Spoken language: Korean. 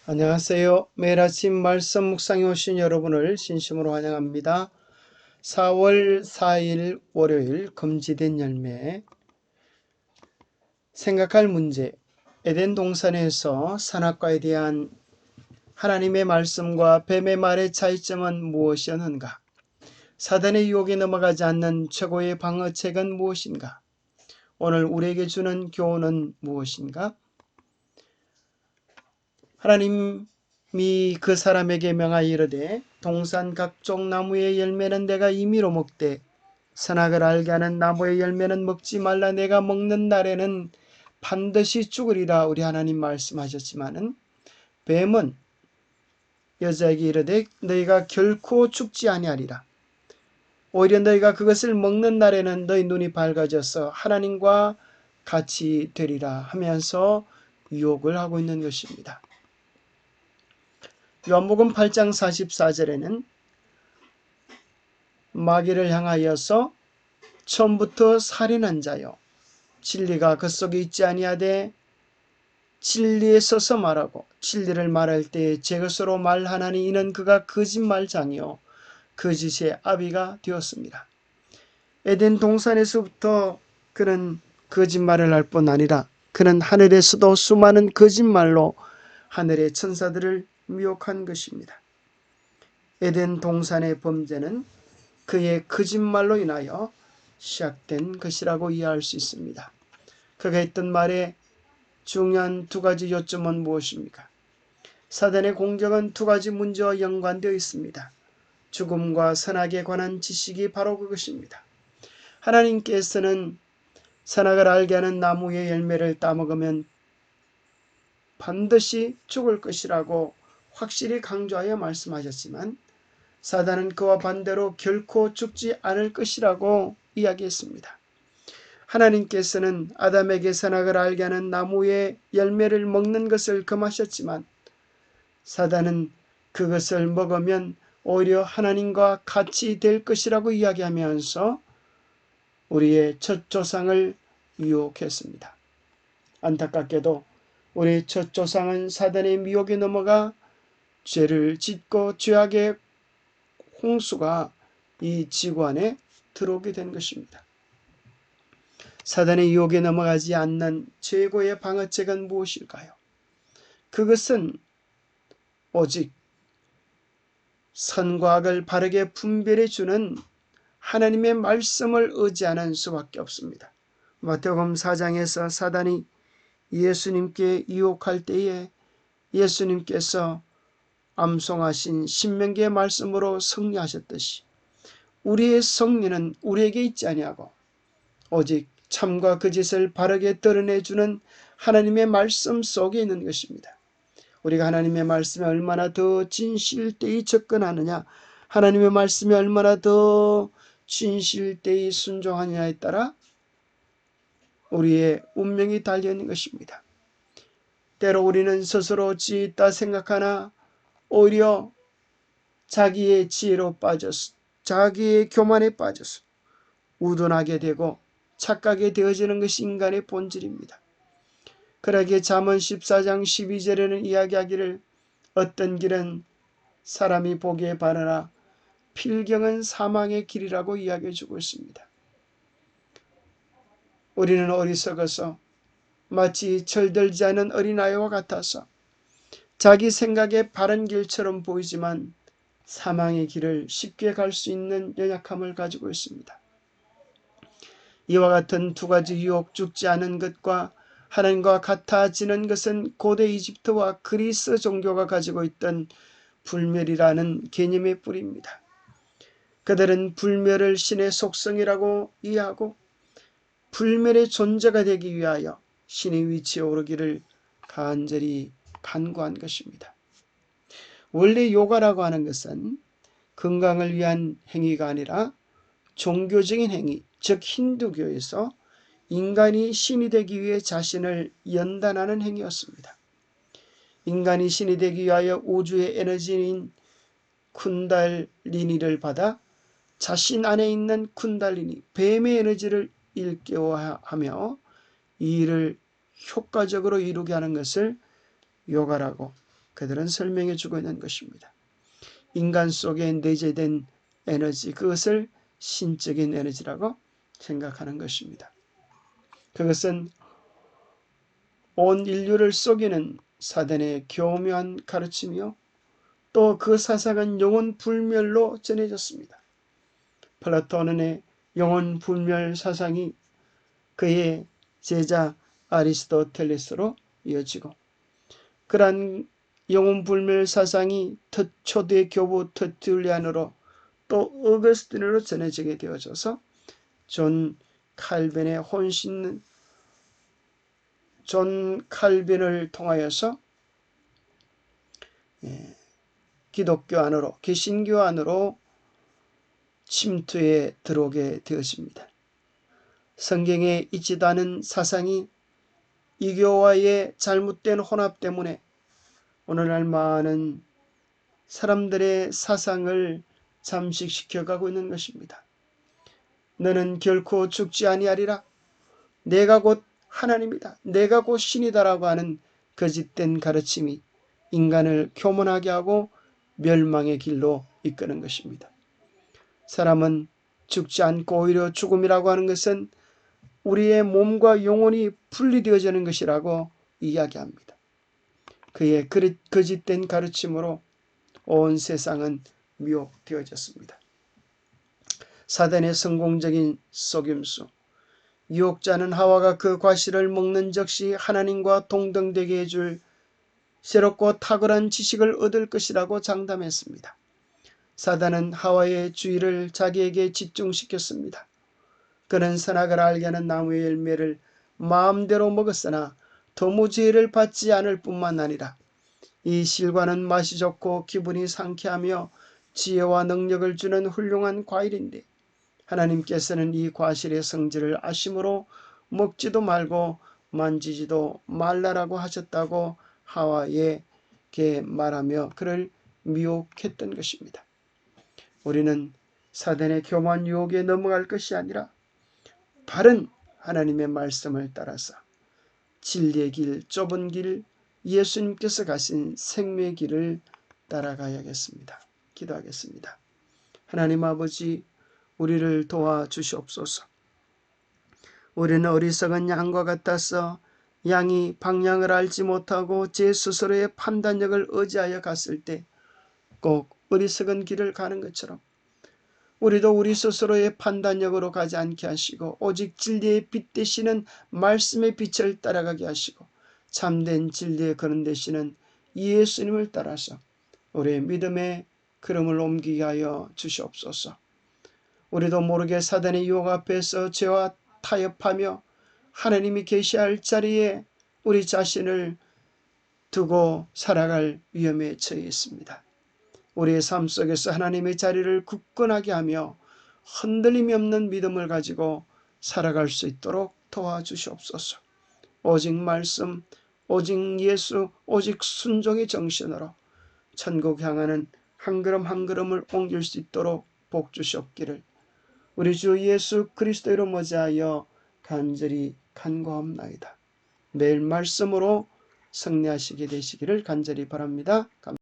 안녕하세요. 매일 아침 말씀 묵상에 오신 여러분을 진심으로 환영합니다. 4월 4일 월요일 금지된 열매. 생각할 문제. 에덴 동산에서 선악과에 대한 하나님의 말씀과 뱀의 말의 차이점은 무엇이었는가? 사단의 유혹에 넘어가지 않는 최고의 방어책은 무엇인가? 오늘 우리에게 주는 교훈은 무엇인가? 하나님이 그 사람에게 명하여 이르되 동산 각종 나무의 열매는 내가 임의로 먹되 선악을 알게 하는 나무의 열매는 먹지 말라. 내가 먹는 날에는 반드시 죽으리라. 우리 하나님 말씀하셨지만은 뱀은 여자에게 이르되 너희가 결코 죽지 아니하리라. 오히려 너희가 그것을 먹는 날에는 너희 눈이 밝아져서 하나님과 같이 되리라 하면서 유혹을 하고 있는 것입니다. 요한복음 8장 44절에는 마귀를 향하여서 처음부터 살인한 자요 진리가 그 속에 있지 아니하되 진리에 서서 말하고 진리를 말할 때에 제 것으로 말하나니 이는 그가 거짓말장이요 거짓의 아비가 되었습니다. 에덴 동산에서부터 그는 거짓말을 할 뿐 아니라 그는 하늘에서도 수많은 거짓말로 하늘의 천사들을 미혹한 것입니다. 에덴 동산의 범죄는 그의 거짓말로 인하여 시작된 것이라고 이해할 수 있습니다. 그가 했던 말에 중요한 두 가지 요점은 무엇입니까? 사단의 공격은 두 가지 문제와 연관되어 있습니다. 죽음과 선악에 관한 지식이 바로 그것입니다. 하나님께서는 선악을 알게 하는 나무의 열매를 따먹으면 반드시 죽을 것이라고 확실히 강조하여 말씀하셨지만 사단은 그와 반대로 결코 죽지 않을 것이라고 이야기했습니다. 하나님께서는 아담에게 선악을 알게 하는 나무의 열매를 먹는 것을 금하셨지만 사단은 그것을 먹으면 오히려 하나님과 같이 될 것이라고 이야기하면서 우리의 첫 조상을 유혹했습니다. 안타깝게도 우리의 첫 조상은 사단의 미혹에 넘어가 죄를 짓고 죄악의 홍수가 이 지구 안에 들어오게 된 것입니다. 사단의 유혹에 넘어가지 않는 최고의 방어책은 무엇일까요? 그것은 오직 선과 악을 바르게 분별해 주는 하나님의 말씀을 의지하는 수밖에 없습니다. 마태복음 4장에서 사단이 예수님께 유혹할 때에 예수님께서 암송하신 신명기의 말씀으로 승리하셨듯이 우리의 승리는 우리에게 있지 아니하고 오직 참과 거짓을 바르게 드러내주는 하나님의 말씀 속에 있는 것입니다. 우리가 하나님의 말씀에 얼마나 더 진실되이 접근하느냐, 하나님의 말씀에 얼마나 더 진실되이 순종하느냐에 따라 우리의 운명이 달려있는 것입니다. 때로 우리는 스스로 지있다 생각하나 오히려 자기의 지혜로 빠져서 자기의 교만에 빠져서 우둔하게 되고 착각이 되어지는 것이 인간의 본질입니다. 그러기에 잠언 14장 12절에는 이야기하기를 어떤 길은 사람이 보기에 바르나 필경은 사망의 길이라고 이야기해 주고 있습니다. 우리는 어리석어서 마치 철들지 않은 어린아이와 같아서 자기 생각에 바른 길처럼 보이지만 사망의 길을 쉽게 갈 수 있는 연약함을 가지고 있습니다. 이와 같은 두 가지 유혹, 죽지 않은 것과 하나님과 같아지는 것은 고대 이집트와 그리스 종교가 가지고 있던 불멸이라는 개념의 뿌리입니다. 그들은 불멸을 신의 속성이라고 이해하고 불멸의 존재가 되기 위하여 신의 위치에 오르기를 간절히 간구한 것입니다. 원래 요가라고 하는 것은 건강을 위한 행위가 아니라 종교적인 행위, 즉 힌두교에서 인간이 신이 되기 위해 자신을 연단하는 행위였습니다. 인간이 신이 되기 위하여 우주의 에너지인 쿤달리니를 받아 자신 안에 있는 쿤달리니, 뱀의 에너지를 일깨워하며 이 일을 효과적으로 이루게 하는 것을 요가라고 그들은 설명해 주고 있는 것입니다. 인간 속에 내재된 에너지, 그것을 신적인 에너지라고 생각하는 것입니다. 그것은 온 인류를 속이는 사단의 교묘한 가르침이요, 또 그 사상은 영혼 불멸로 전해졌습니다. 플라톤의 영혼 불멸 사상이 그의 제자 아리스토텔레스로 이어지고, 그러한 영혼 불멸 사상이 초대 교부 터툴리안으로 또 어거스틴으로 전해지게 되어져서 존 칼빈을 통하여서 기독교 안으로, 개신교 안으로 침투해 들어오게 되었습니다. 성경에 있지도 않은 사상이 이교와의 잘못된 혼합 때문에 오늘날 많은 사람들의 사상을 잠식시켜가고 있는 것입니다. 너는 결코 죽지 아니하리라, 내가 곧 하나님이다, 내가 곧 신이다라고 하는 거짓된 가르침이 인간을 교만하게 하고 멸망의 길로 이끄는 것입니다. 사람은 죽지 않고 오히려 죽음이라고 하는 것은 우리의 몸과 영혼이 분리되어지는 것이라고 이야기합니다. 그의 거짓된 가르침으로 온 세상은 미혹되어졌습니다. 사단의 성공적인 속임수, 유혹자는 하와가 그 과실을 먹는 즉시 하나님과 동등되게 해줄 새롭고 탁월한 지식을 얻을 것이라고 장담했습니다. 사단은 하와의 주의를 자기에게 집중시켰습니다. 그는 선악을 알게 하는 나무의 열매를 마음대로 먹었으나 도무죄를 받지 않을 뿐만 아니라 이 실과는 맛이 좋고 기분이 상쾌하며 지혜와 능력을 주는 훌륭한 과일인데, 하나님께서는 이 과실의 성질을 아심으로 먹지도 말고 만지지도 말라라고 하셨다고 하와에게 말하며 그를 미혹했던 것입니다. 우리는 사단의 교만 유혹에 넘어갈 것이 아니라 바른 하나님의 말씀을 따라서 진리의 길, 좁은 길, 예수님께서 가신 생명의 길을 따라가야겠습니다. 기도하겠습니다. 하나님 아버지, 우리를 도와주시옵소서. 우리는 어리석은 양과 같아서 양이 방향을 알지 못하고 제 스스로의 판단력을 의지하여 갔을 때 꼭 어리석은 길을 가는 것처럼 우리도 우리 스스로의 판단력으로 가지 않게 하시고 오직 진리의 빛 되시는 말씀의 빛을 따라가게 하시고 참된 진리에 거는 되시는 예수님을 따라서 우리의 믿음의 걸음을 옮기게 하여 주시옵소서. 우리도 모르게 사단의 유혹 앞에서 죄와 타협하며 하나님이 계시할 자리에 우리 자신을 두고 살아갈 위험에 처해 있습니다. 우리의 삶 속에서 하나님의 자리를 굳건하게 하며 흔들림이 없는 믿음을 가지고 살아갈 수 있도록 도와주시옵소서. 오직 말씀, 오직 예수, 오직 순종의 정신으로 천국 향하는 한 걸음 한 걸음을 옮길 수 있도록 복 주시옵기를 우리 주 예수 그리스도로 머지하여 간절히 간구하옵나이다. 매일 말씀으로 승리하시게 되시기를 간절히 바랍니다.